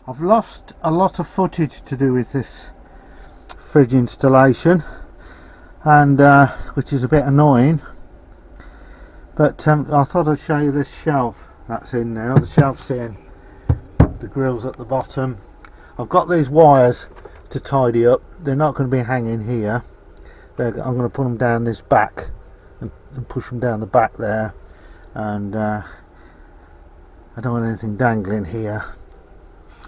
I've lost a lot of footage to do with this fridge installation, and which is a bit annoying, but I thought I'd show you this shelf that's in now. The shelf's in, the grill's at the bottom. I've got these wires to tidy up. They're not going to be hanging here. I'm going to put them down this back and push them down the back there, and I don't want anything dangling here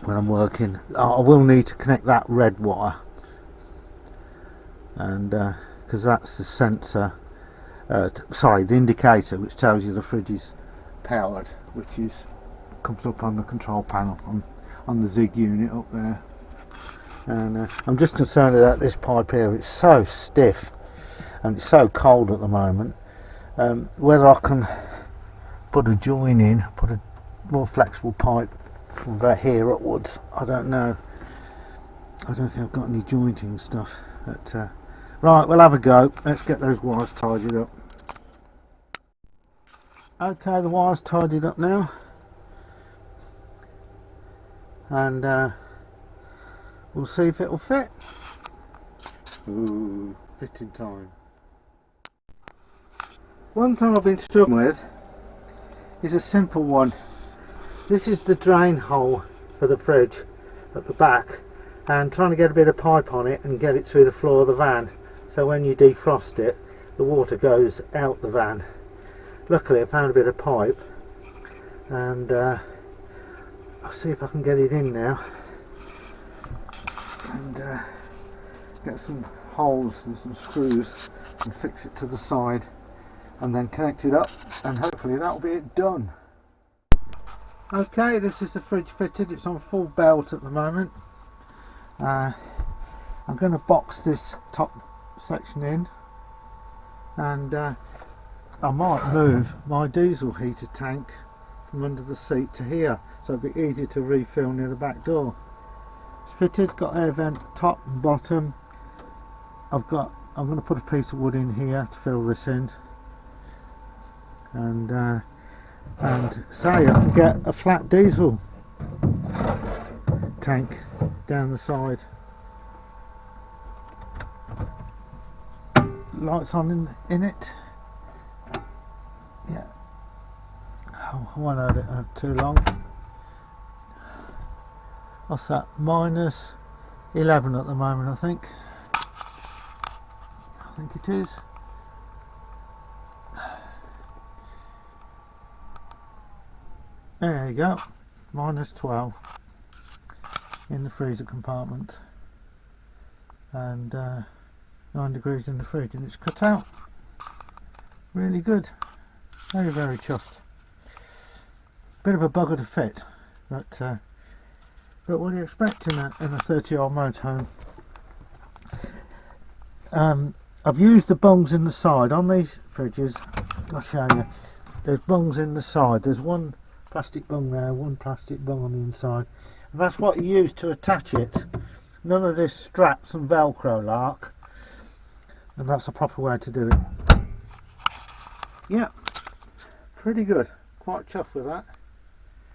when I'm working. I will need to connect that red wire, and because that's the sensor, sorry, the indicator which tells you the fridge is powered, which is comes up on the control panel on the Zig unit up there. And I'm just concerned about this pipe here. It's so stiff and it's so cold at the moment. Whether I can put a join in, put a more flexible pipe from about here upwards, I don't know. I don't think I've got any jointing stuff, but right, we'll have a go. Let's get those wires tidied up. Okay, the wires tidied up now, and we'll see if it'll fit. Ooh, fit in time. One thing I've been struggling with is a simple one. This is the drain hole for the fridge at the back, and trying to get a bit of pipe on it and get it through the floor of the van, so when you defrost it, the water goes out the van. Luckily I found a bit of pipe, and I'll see if I can get it in now, and get some holes and some screws and fix it to the side, and then connect it up, and hopefully that'll be it done. Okay, this is the fridge fitted. It's on full belt at the moment. I'm going to box this top section in, and I might move my diesel heater tank from under the seat to here, so it'll be easy to refill near the back door. It's fitted, got air vent top and bottom. I'm going to put a piece of wood in here to fill this in, and say I can get a flat diesel tank down the side. Lights on in it. Yeah. Oh, I won't hold it too long. What's that? Minus 11 at the moment, I think. I think it is. There you go. Minus 12 in the freezer compartment, and 9 degrees in the fridge, and it's cut out. Really good. Very, very chuffed. Bit of a bugger to fit, but what do you expect in a 30-year-old motorhome? I've used the bungs in the side on these fridges. I'll show you. There's bungs in the side. There's one plastic bung there, one plastic bung on the inside, and that's what you use to attach it. None of this straps and velcro lark, and that's a proper way to do it. Yeah, pretty good. Quite chuffed with that.